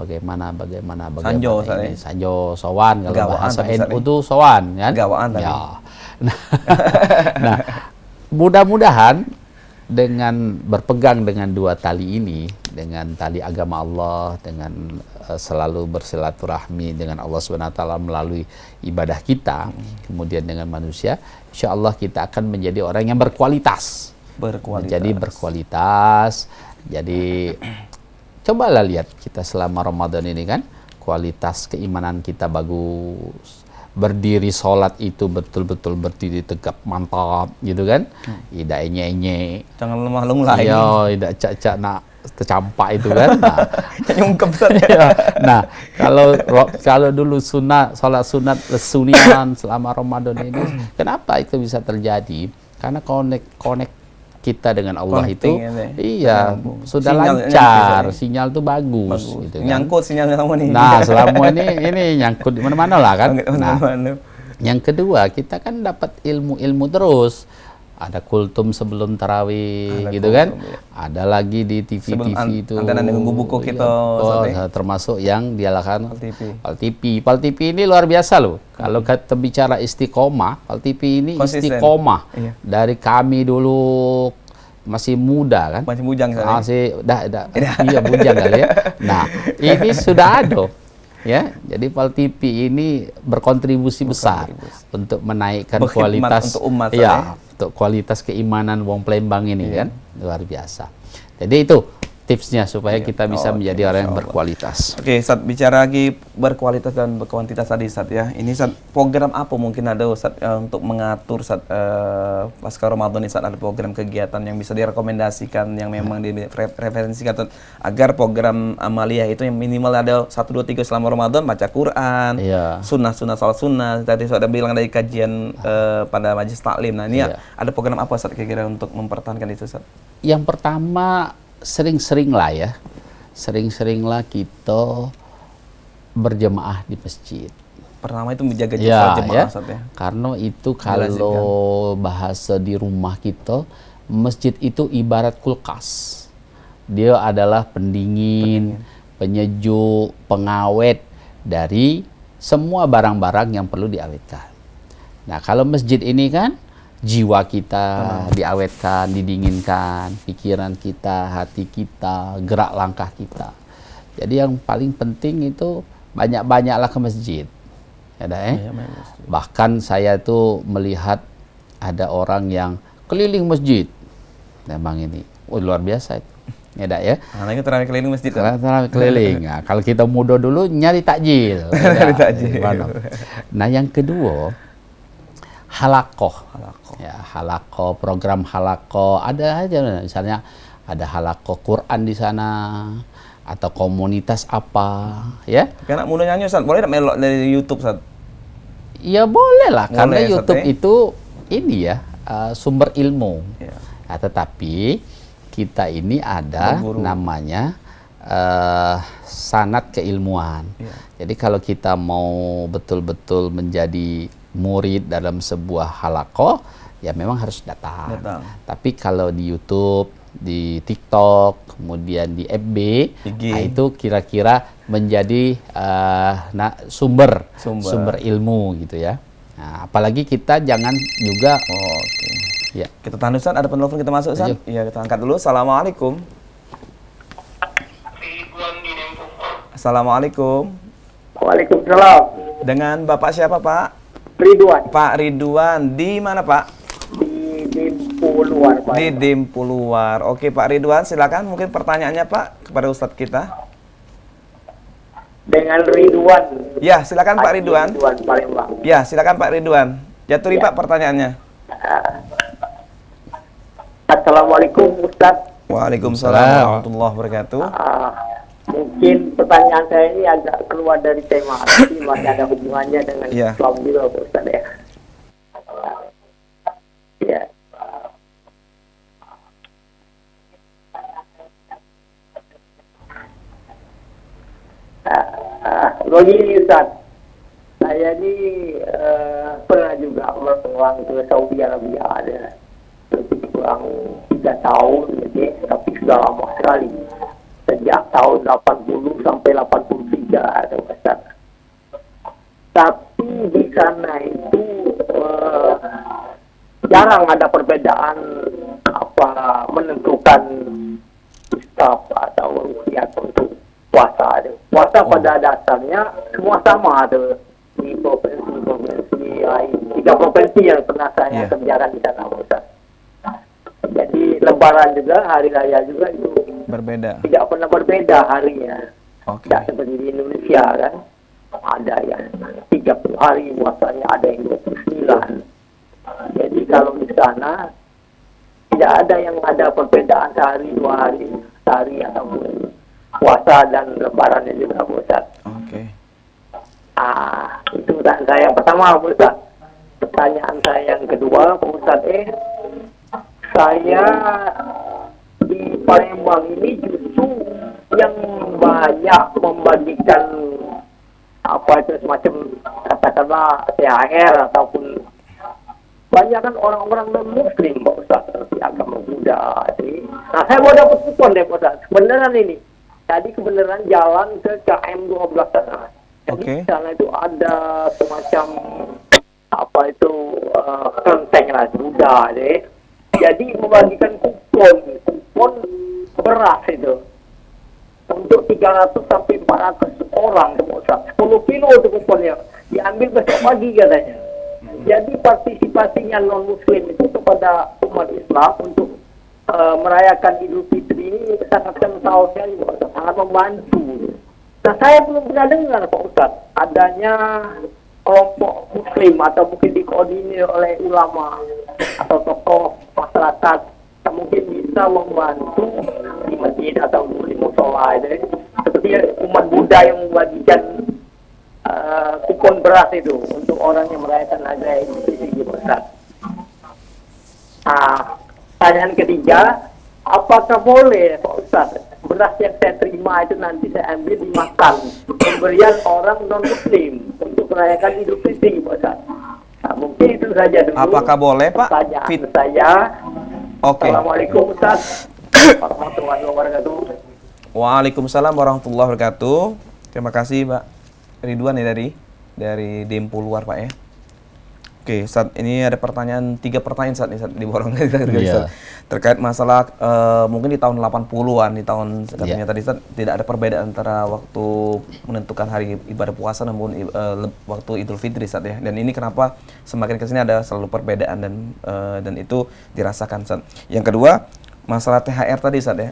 Sanjo, ini. Sanjo, sowan, kalau bahasa NU itu sowan, kan? Gawaan tadi. Ya. Nah, mudah-mudahan dengan berpegang dengan dua tali ini, dengan tali agama Allah, dengan selalu bersilaturahmi dengan Allah SWT melalui ibadah kita, kemudian dengan manusia, insya Allah kita akan menjadi orang yang berkualitas. Jadi cobalah lihat kita selama Ramadan ini kan, kualitas keimanan kita bagus. Berdiri sholat itu betul-betul berdiri tegap, mantap, gitu kan. Tidak enye-enye. Jangan lemah lunglai. Iya, tidak cak-cak nak tercampak itu kan. Nah, nyungkep ya. Nah, kalau dulu sholat sunat lesunian selama Ramadan ini, kenapa itu bisa terjadi? Karena connect kita dengan Allah itu, iya, sudah lancar, sinyal itu bagus. Gitu kan. Nyangkut sinyalnya kamu nih. Nah, selama ini nyangkut di mana-mana lah kan. Nah, yang kedua, kita kan dapat ilmu-ilmu terus. Ada kultum sebelum tarawih, gitu kan. Ya. Ada lagi di TV-TV itu. Ada nunggu buku kita. Termasuk yang dialakan Pal TV ini luar biasa loh. Kalau kita bicara istiqomah, Pal TV ini istiqomah. Iya. Dari kami dulu masih muda kan. Masih bujang kan. Iya bujang kali ya. Nah, ini sudah ada. Ya, jadi Pal TV ini berkontribusi besar untuk menaikkan kualitas untuk umat, untuk kualitas keimanan wong Palembang ini kan, luar biasa. Jadi itu tipsnya supaya kita bisa menjadi orang yang berkualitas. Oke, Ustadz, bicara lagi berkualitas dan berkuantitas tadi, Ustadz ya. Ini Ustadz, program apa mungkin ada Ustadz untuk mengatur Ustadz pasca Ramadan ini, Ustadz, ada program kegiatan yang bisa direkomendasikan yang memang direferensikan agar program amaliyah itu yang minimal ada 1, 2, 3 selama Ramadan, baca Quran, sunnah-sunnah, salat sunnah. Tadi Ustadz bilang dari kajian pada majelis taklim. Nah, ini ada program apa Ustadz kira-kira untuk mempertahankan itu, Ustadz? Yang pertama, sering-seringlah kita berjemaah di masjid. Pertama itu menjaga jemaah, ya. Karena itu kalau bahasa di rumah kita, masjid itu ibarat kulkas. Dia adalah pendingin, penyejuk, pengawet dari semua barang-barang yang perlu diawetkan. Nah, kalau masjid ini kan jiwa kita diawetkan, didinginkan, pikiran kita, hati kita, gerak langkah kita. Jadi yang paling penting itu banyak-banyaklah ke masjid. Bahkan saya tuh melihat ada orang yang keliling masjid. Memang ini luar biasa itu. Ya. Nah, itu terawih keliling masjid. Terawih keliling. Nah, kalau kita muda dulu nyari takjil. Nah, yang kedua, halakoh. Program halakoh ada aja, misalnya ada halakoh Quran di sana, atau komunitas apa, ya? Karena mau nyanyi Ustaz, boleh nggak melok dari YouTube Ustaz? Ya boleh lah, Boleh karena ya, Ustaz, YouTube ya? itu ini ya sumber ilmu. Ya. Nah, tetapi kita ini ada Berguru. namanya sanad keilmuan. Ya. Jadi kalau kita mau betul-betul menjadi murid dalam sebuah halaqah, ya memang harus datang. Tapi kalau di YouTube, di TikTok, kemudian di FB, IG. nah itu kira-kira menjadi sumber ilmu gitu ya. Nah, apalagi kita jangan juga Oke. ya. Kita tahan Ustaz, ada penelpon kita masuk Ustaz. Iya, kita angkat dulu. Assalamualaikum. Assalamualaikum. Waalaikumsalam. Dengan Bapak siapa Pak? Ridwan Pak Ridwan. Di mana Pak? di Dimpuluar, Pak. Di Dimpuluar. Oke Pak Ridwan, silakan mungkin pertanyaannya Pak kepada Ustadz kita. Dengan Ridwan. Ya, silakan Pak Ridwan. Ridwan Palembang. Ya, silakan Pak Ridwan. Jaturi Ya. Pak pertanyaannya. Assalamualaikum Ustaz. Waalaikumsalam warahmatullahi wabarakatuh. Mungkin pertanyaan saya ini agak keluar dari tema, tapi masih ada hubungannya dengan Iya. Islam juga Pak Ustaz ya. Ya. Begini Ustaz, saya ini pernah juga berpulang ke Saudi Arabia, ada lebih kurang 3 tahun, jadi, tapi sudah lama sekali, sejak tahun 80 sampai 83 ada Ustaz. Tapi di sana itu jarang ada perbedaan apa menentukan ustaz atau ruqyah untuk puasa. Puasa pada dasarnya semua sama ada di provinsi-provinsi lain. 3 provinsi yang pernah saya kerjakan di sana Ustaz. Jadi lebaran juga, hari raya juga itu Berbeda. tidak pernah berbeda harinya. Oke. Tidak seperti di Indonesia kan. Ada yang 30 hari puasanya, ada yang 29. Jadi kalau di sana tidak ada yang ada perbedaan sehari 2 hari, sehari ataupun puasa dan lebarannya juga Ustaz. Oke. Itu saya yang pertama Ustaz. Pertanyaan saya yang kedua Ustaz, saya di Palembang ini justru yang banyak membagikan apa itu semacam katakanlah THR ataupun banyak kan orang-orang non-muslim Pak Ustaz, seperti agama Buddha. Nah saya mau dapat kupon deh Pak Ustaz, kebenaran ini. Jadi kebenaran jalan ke KM 12 sana. Jadi di sana itu ada semacam apa itu kelenteng lah Buddha deh. Jadi membagikan kupon beras itu untuk 300 sampai 400 orang Pak Ustaz. 10 kilo itu kuponnya, diambil besok pagi katanya. Jadi partisipasinya non-muslim itu kepada umat Islam untuk merayakan Idul Fitri ini sangat kental sekali Pak Ustaz, sangat membantu. Nah saya belum pernah dengar Pak Ustaz adanya kelompok muslim atau mungkin dikoordinir oleh ulama atau tokoh masyarakat yang mungkin bisa membantu di masjid atau di musola itu seperti umat Buddha yang membagikan kupon beras itu untuk orang yang merayakan Hari Raya Idul Fitri Pak Ustaz. Pertanyaan ketiga, apakah boleh Pak Ustaz beras yang saya terima itu nanti saya ambil dimakan pemberian orang non-muslim untuk merayakan Idul Fitri Pak Ustaz? Mungkin itu saja dulu. Apakah boleh Pak? Pertanyaan saya. Oke. Assalamualaikum Ustaz warahmatullahi wabarakatuh. Waalaikumsalam warahmatullahi wabarakatuh. Terima kasih Pak Ridwan ya dari Dimpuluar Pak ya. Oke, saat ini ada 3 pertanyaan saat ini diborong Iya. terkait masalah mungkin di tahun 80-an, di tahun katanya tadi Ustaz, tidak ada perbedaan antara waktu menentukan hari ibadah puasa namun waktu Idul Fitri Ustaz ya. Dan ini kenapa semakin ke sini ada selalu perbedaan dan itu dirasakan Ustaz. Yang kedua, masalah THR tadi Ustaz ya.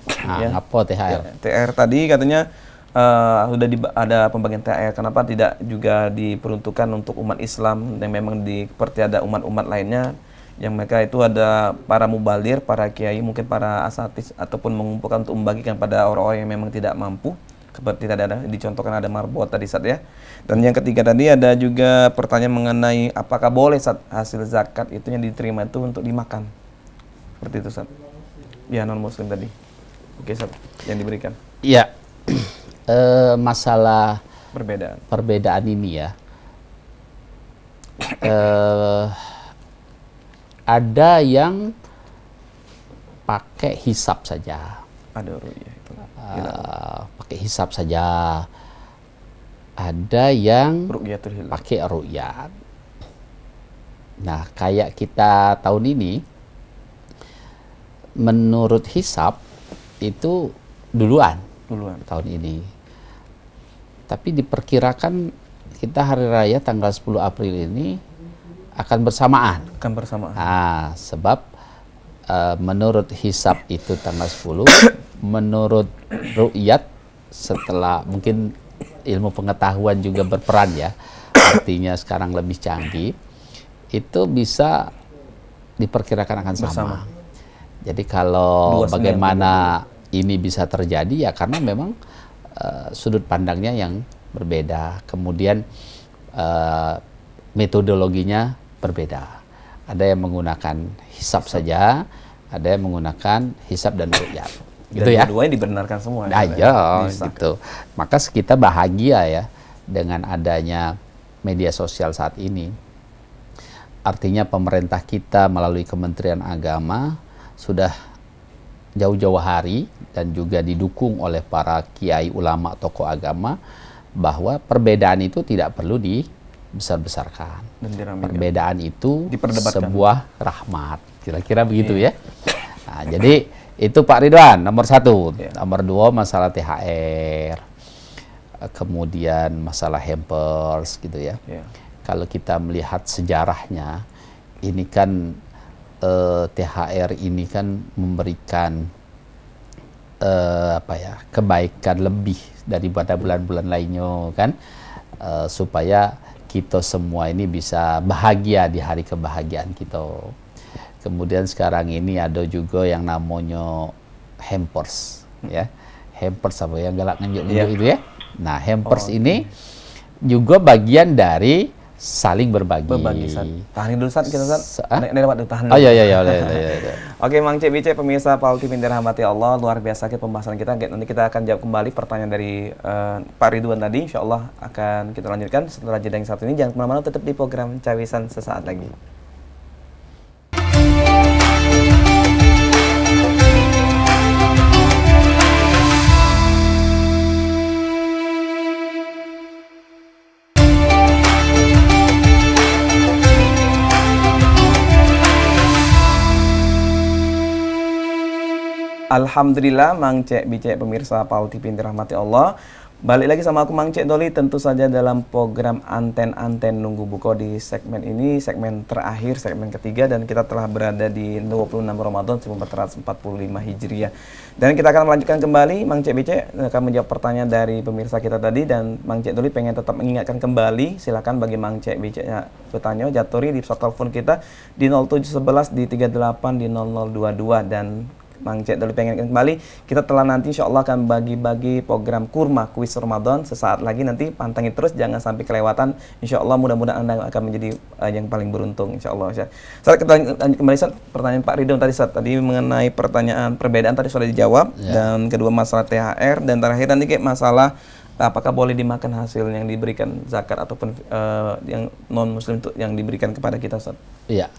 Apa THR? THR tadi katanya sudah ada pembagian THR, kenapa tidak juga diperuntukkan untuk umat Islam yang memang seperti ada umat-umat lainnya yang mereka itu ada para mubalir, para kiai, mungkin para asatidz ataupun mengumpulkan untuk membagikan pada orang-orang yang memang tidak mampu. Seperti tadi ada dicontohkan ada marbot tadi Ustaz ya. Dan yang ketiga tadi ada juga pertanyaan mengenai apakah boleh Ustaz hasil zakat itu yang diterima itu untuk dimakan. Seperti itu Ustaz. Ya non muslim tadi. Oke Ustaz, yang diberikan. Iya. Masalah Perbedaan ini ya. Ada yang pakai hisab saja. Ada ru'yah itu. Pakai hisab saja. Ada yang Ru'yatul hilal. pakai ru'yat. Nah, kayak kita tahun ini, menurut hisab itu duluan tahun ini. Tapi diperkirakan kita hari raya tanggal 10 April ini akan bersamaan. Sebab menurut hisab itu tanggal 10, menurut ru'yat setelah mungkin ilmu pengetahuan juga berperan ya, artinya sekarang lebih canggih, itu bisa diperkirakan akan sama. Jadi kalau bagaimana ini bisa terjadi ya karena memang sudut pandangnya yang berbeda, kemudian metodologinya berbeda. Ada yang menggunakan hisab saja, ada yang menggunakan hisab dan ru'yat. Gitu ya. Dua-duanya dibenarkan semua. Gitu. Maka kita bahagia ya dengan adanya media sosial saat ini. Artinya pemerintah kita melalui Kementerian Agama sudah jauh-jauh hari dan juga didukung oleh para kiai ulama tokoh agama bahwa perbedaan itu tidak perlu dibesar-besarkan. Perbedaan itu sebuah rahmat. Kira-kira begitu ya. Nah, jadi itu Pak Ridwan nomor 1. Nomor 2 masalah THR. Kemudian masalah hampers gitu ya. Kalau kita melihat sejarahnya, ini kan THR ini kan memberikan kebaikan lebih daripada bulan-bulan lainnya kan, supaya kita semua ini bisa bahagia di hari kebahagiaan kita. Kemudian sekarang ini ada juga yang namanya hampers ya. Hampers apa yang galak nunjuk-nunjuk itu ya. Nah, hampers ini juga bagian dari saling berbagi. Tahan dulu Ustaz, kita Ustaz. Tahan dulu. Oke, Mang Cek Bicek pemirsa Paul TV yang dirahmati Allah, luar biasa pembahasan kita. Nanti kita akan jawab kembali pertanyaan dari Pak Ridwan tadi. Insyaallah akan kita lanjutkan setelah jeda yang satu ini. Jangan kemana-mana, tetap di program Cawisan sesaat lagi. Alhamdulillah, Mang Cek Bicek pemirsa Paul TV yang dirahmati Allah. Balik lagi sama aku Mang Cek Doli, tentu saja dalam program Anten-Anten Nunggu Buko di segmen ini, segmen terakhir, segmen ketiga, dan kita telah berada di 26 Ramadan 1445 Hijriah. Dan kita akan melanjutkan kembali, Mang Cek Bicek akan menjawab pertanyaan dari pemirsa kita tadi, dan Mang Cek Doli pengen tetap mengingatkan kembali, silakan bagi Mang Cek Biceknya bertanya, Jatori di pesawat telepon kita di 0711 di 38 di 0022, dan Mang Cek Doli pengen kembali, kita telah nanti insya Allah akan bagi-bagi program kurma kuis Ramadan sesaat lagi, nanti pantengin terus, jangan sampai kelewatan. Insya Allah mudah-mudahan Anda akan menjadi yang paling beruntung insya Allah. Saat kita lanjut kembali Ustaz, pertanyaan Pak Ridwan tadi mengenai pertanyaan perbedaan tadi sudah dijawab, dan kedua masalah THR, dan terakhir nanti kayak masalah apakah boleh dimakan hasil yang diberikan zakat ataupun yang non muslim itu yang diberikan kepada kita Ustaz. Iya.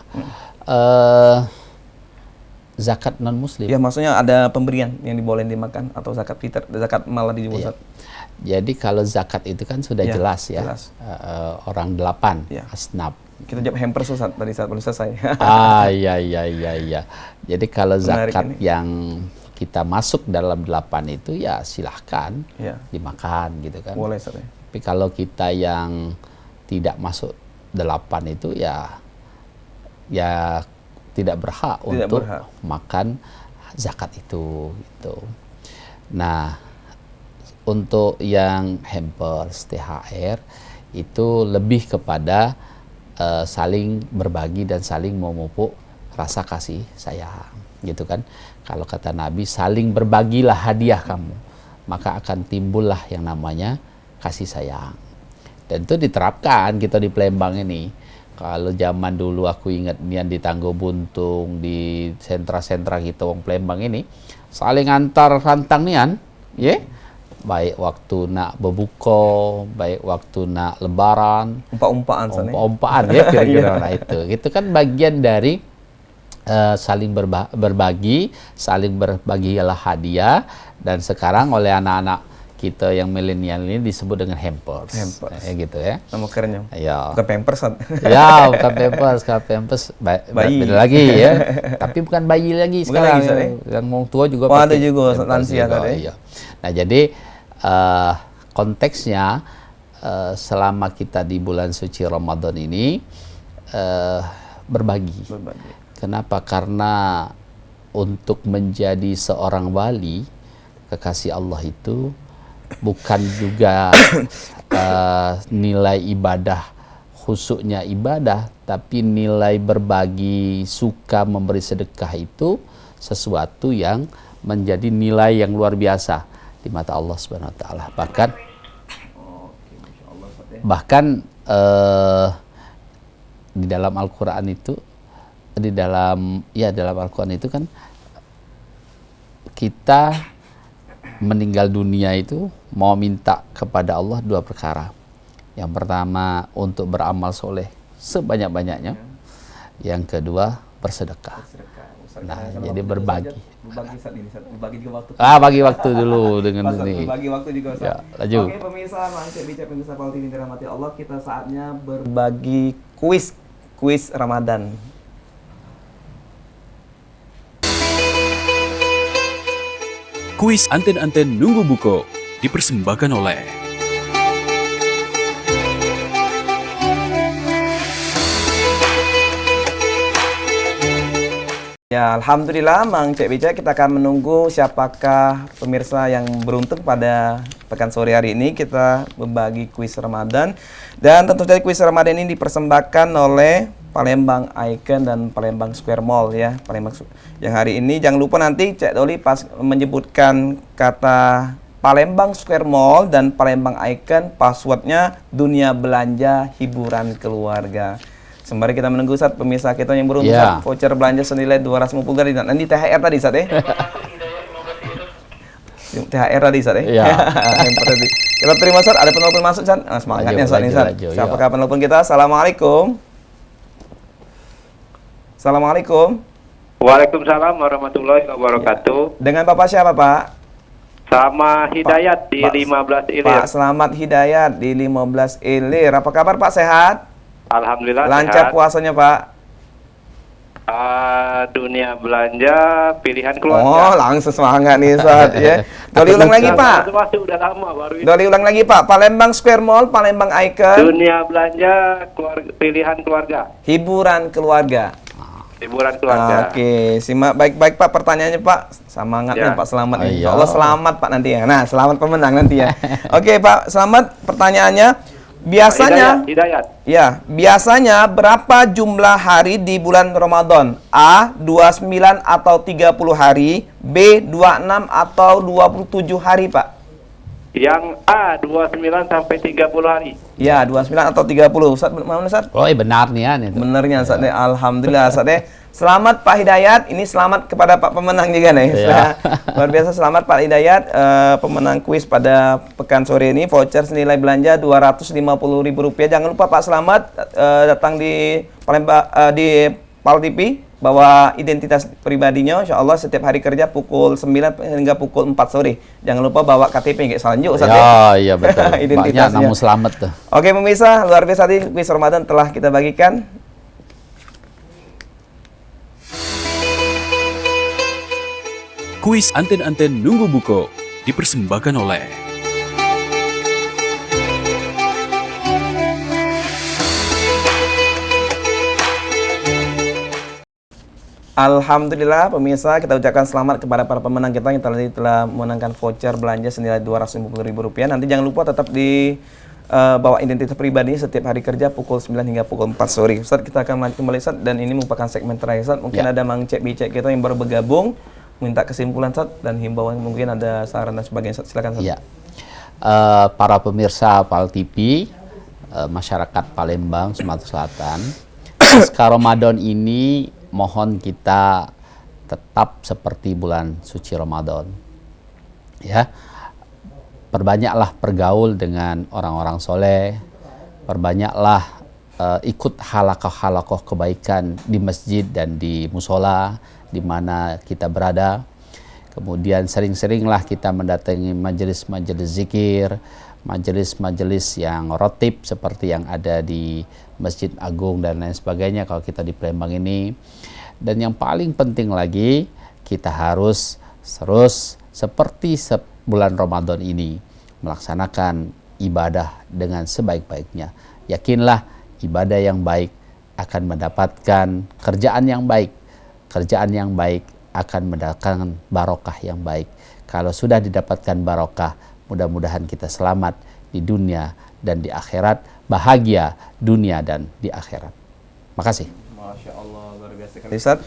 Zakat non muslim. Ya, maksudnya ada pemberian yang dibolehin dimakan atau zakat fitr, zakat malah di Ustaz. Jadi kalau zakat itu kan sudah jelas ya. Orang 8 asnaf. Kita jawab hampers Ustaz tadi saat belum selesai. Iya. Jadi kalau zakat yang kita masuk dalam 8 itu ya silahkan dimakan gitu kan. Boleh Ustaz. Tapi kalau kita yang tidak masuk 8 itu ya tidak berhak untuk makan zakat itu gitu. Nah, untuk yang hampers THR itu lebih kepada saling berbagi dan saling memupuk rasa kasih sayang, gitu kan. Kalau kata Nabi, saling berbagilah hadiah kamu, maka akan timbullah yang namanya kasih sayang. Dan itu diterapkan kita di Palembang ini. Kalau zaman dulu aku ingat nian di Tanggo Buntung, di sentra-sentra kita wong Palembang ini, saling antar rantang nian, ya. Baik waktu nak berbuka, baik waktu nak lebaran, Umpak-umpaan sana. umpak-umpaan ya kira-kira. Nah itu kan bagian dari saling berbagi, saling berbagilah hadiah, dan sekarang oleh anak-anak kita yang milenial ini disebut dengan hampers. Gitu ya. Nama kerennya. Ya. Bukan pampers kan? Ya, bukan pampers, kalau pampers Bayi. beda lagi ya. Tapi bukan bayi lagi Bukan sekarang. lagi, Ustaz, Yang mau tua juga Oh, ada pakai juga pampers lansia juga, tadi. iya. Nah, jadi konteksnya selama kita di bulan suci Ramadan ini berbagi. Kenapa? Karena untuk menjadi seorang wali kekasih Allah itu bukan juga nilai ibadah, khususnya ibadah, tapi nilai berbagi, suka memberi sedekah itu sesuatu yang menjadi nilai yang luar biasa di mata Allah Subhanahu wa taala. Bahkan di dalam Al-Qur'an itu, dalam Al-Qur'an itu kan kita meninggal dunia itu mau minta kepada Allah dua perkara. Yang pertama untuk beramal soleh sebanyak-banyaknya. Yang kedua bersedekah. Nah, jadi berbagi. Berbagi juga waktu. Bagi waktu dulu dengan ini. Berbagi waktu juga. Ya, laju. Oke pemirsa, Mangcek Bicara pemirsa Pal TV dirahmati Allah, kita saatnya berbagi kuis Ramadan. Kuis Anten-Anten Nunggu Buko dipersembahkan oleh Ya, alhamdulillah Mang Cek Bicara, kita akan menunggu siapakah pemirsa yang beruntung pada pekan sore hari ini. Kita berbagi kuis Ramadan, dan tentu saja kuis Ramadan ini dipersembahkan oleh Palembang Icon dan Palembang Square Mall ya. Yang hari ini jangan lupa nanti Cek Doli pas menyebutkan kata Palembang Square Mall dan Palembang Icon, passwordnya dunia belanja hiburan keluarga. Sembari kita menunggu saat pemirsa kita yang beruntung Ya. voucher belanja senilai 250 dari nanti THR tadi saat ya. THR tadi saat ya. Ya. Tadi. Kita terima saat ada penelpon masuk saat. Semangatnya saat ini saat. Siapakah penelpon kita? Assalamualaikum. Assalamualaikum. Waalaikumsalam warahmatullahi wabarakatuh. Dengan Bapak siapa, Pak? Sama Hidayat di Pak- 15 Ilir. Pak Selamat Hidayat di 15 Ilir. Apa kabar Pak, sehat? Alhamdulillah Lancar sehat. puasanya Pak? Dunia belanja pilihan Oh, keluarga. langsung semangat nih Ustaz ya. Doli ulang lagi Pak. Itu masih udah lama baru ini. Doli ulang lagi Pak. Palembang Square Mall, Palembang Icon, Dunia belanja pilihan keluarga. hiburan keluarga. Hiburan keluarga. Oke, simak baik-baik Pak pertanyaannya Pak. Semangatnya Ya. Pak Selamat. Ayo. Insya Allah selamat Pak nanti ya. Nah, selamat pemenang nanti ya. Oke Pak Selamat, pertanyaannya biasanya Hidayat. ya, biasanya berapa jumlah hari di bulan Ramadan? A. 29 atau 30 hari, B. 26 atau 27 hari, Pak? Yang A 29 sampai 30 hari. Ya, 29 atau 30. Ustaz, mana Ustaz? Oh, benar nih ya itu. Benernya Ustaz deh. Alhamdulillah Ustaz deh. Selamat Pak Hidayat. Ini selamat kepada Pak pemenang juga nih. Ya. Luar biasa, selamat Pak Hidayat, pemenang kuis pada pekan sore ini. Voucher senilai belanja Rp250.000. Jangan lupa Pak Selamat datang di Palembang di Pal TV, bawa identitas pribadinya. Insya Allah setiap hari kerja pukul 9 hingga pukul 4 sore. Jangan lupa bawa KTP nggak salanjuk Ustaz. Ya, iya betul. Banyak Identitasnya. namun selamat tuh. Oke pemirsa, luar biasa tadi kuis Ramadan telah kita bagikan. Kuis Anten-Anten Nunggu Buko dipersembahkan oleh Alhamdulillah pemirsa, kita ucapkan selamat kepada para pemenang kita yang telah memenangkan voucher belanja senilai Rp250.000. Nanti jangan lupa tetap di bawa identitas pribadi setiap hari kerja pukul 9 hingga pukul 4 sore. Ustaz, kita akan lanjut kembali Ustaz, dan ini merupakan segmen terakhir Ustaz. Mungkin ada Mang Cek Bicek kita yang baru bergabung, minta kesimpulan Ustaz, dan himbauan, mungkin ada saran dan sebagainya Ustaz. Silakan Ustaz. Ya. Para pemirsa PAL TV, masyarakat Palembang, Sumatera Selatan, pasca Ramadan ini mohon kita tetap seperti bulan suci Ramadan. Ya. Perbanyaklah bergaul dengan orang-orang soleh, perbanyaklah ikut halakoh-halakoh kebaikan di masjid dan di musola di mana kita berada. Kemudian sering-seringlah kita mendatangi majelis-majelis zikir, majelis-majelis yang rotib seperti yang ada di Masjid Agung dan lain sebagainya kalau kita di Palembang ini. Dan yang paling penting lagi, kita harus terus seperti bulan Ramadan ini melaksanakan ibadah dengan sebaik-baiknya. Yakinlah ibadah yang baik akan mendapatkan kerjaan yang baik. Kerjaan yang baik akan mendapatkan barokah yang baik. Kalau sudah didapatkan barokah, mudah-mudahan kita selamat di dunia dan di akhirat, bahagia dunia dan di akhirat. Makasih. Masya Allah, luar biasa sekali Ustaz.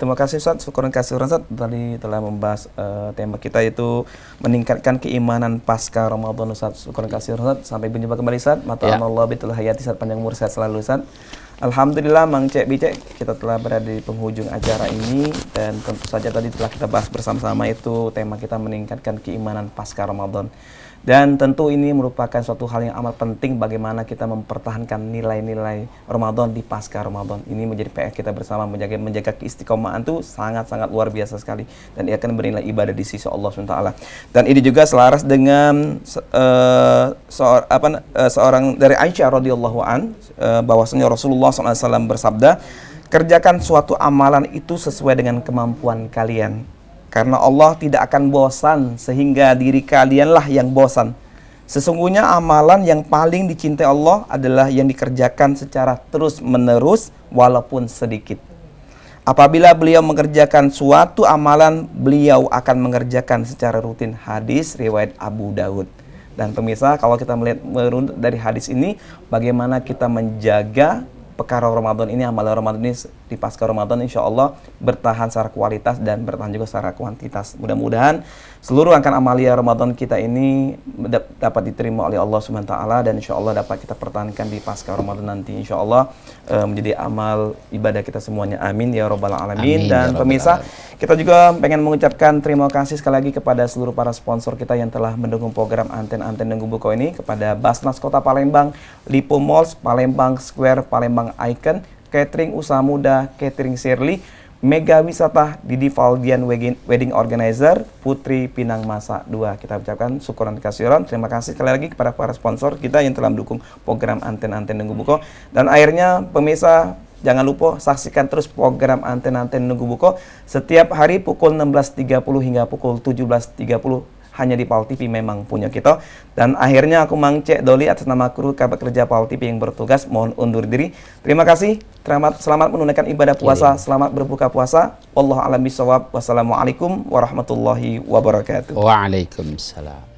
Terima kasih Ustaz, syukuran kasih Ustaz tadi telah membahas tema kita itu meningkatkan keimanan pasca Ramadan Ustaz. Syukuran kasih Ustaz, sampai berjumpa kembali Ustaz. Mata'anallah bitul hayati Ustaz, panjang umur sehat selalu Ustaz. Alhamdulillah Mang Cek Bicek, kita telah berada di penghujung acara ini, dan tentu saja tadi telah kita bahas bersama-sama itu tema kita meningkatkan keimanan pasca Ramadan. Dan tentu ini merupakan suatu hal yang amat penting bagaimana kita mempertahankan nilai-nilai Ramadan di pasca Ramadan. Ini menjadi PR kita bersama, menjaga keistiqomahan itu sangat-sangat luar biasa sekali, dan ia akan bernilai ibadah di sisi Allah SWT. Dan ini juga selaras dengan seorang dari Aisyah radhiyallahu an, bahwasanya Rasulullah SAW bersabda, kerjakan suatu amalan itu sesuai dengan kemampuan kalian, karena Allah tidak akan bosan sehingga diri kalianlah yang bosan. Sesungguhnya amalan yang paling dicintai Allah adalah yang dikerjakan secara terus-menerus walaupun sedikit. Apabila beliau mengerjakan suatu amalan, beliau akan mengerjakan secara rutin. Hadis riwayat Abu Daud. Dan pemirsa, kalau kita melihat dari hadis ini, bagaimana kita menjaga perkara Ramadan ini, amalan Ramadan ini di pasca Ramadan, insya Allah bertahan secara kualitas dan bertahan juga secara kuantitas. Mudah-mudahan seluruh rangkaian amalia Ramadan kita ini dapat diterima oleh Allah SWT, dan insya Allah dapat kita pertahankan di pasca Ramadan nanti, insya Allah menjadi amal ibadah kita semuanya. Amin ya Rabbal Alamin. Dan pemirsa, kita juga pengen mengucapkan terima kasih sekali lagi kepada seluruh para sponsor kita yang telah mendukung program Anten-Anten Nunggu Buko ini, kepada Basnas Kota Palembang, Lipo Malls, Palembang Square, Palembang Icon, Catering Usaha Muda, Catering Shirley, Mega Wisata, Didi Valdian Wedding Organizer, Putri Pinang Masa 2. Kita ucapkan syukuran kasiran. Terima kasih sekali lagi kepada para sponsor kita yang telah mendukung program Anten-Anten Nunggu Buko. Dan akhirnya pemirsa, jangan lupa saksikan terus program Anten-Anten Nunggu Buko setiap hari pukul 16.30 hingga pukul 17.30 hanya di PAL TV, memang punya kita. Dan akhirnya aku Mang Cek Doli atas nama kru kabar kerja PAL TV yang bertugas mohon undur diri. Terima kasih. Selamat menunaikan ibadah puasa, selamat berbuka puasa. Wallahu a'lam bishawab. Wassalamualaikum warahmatullahi wabarakatuh. Waalaikumsalam.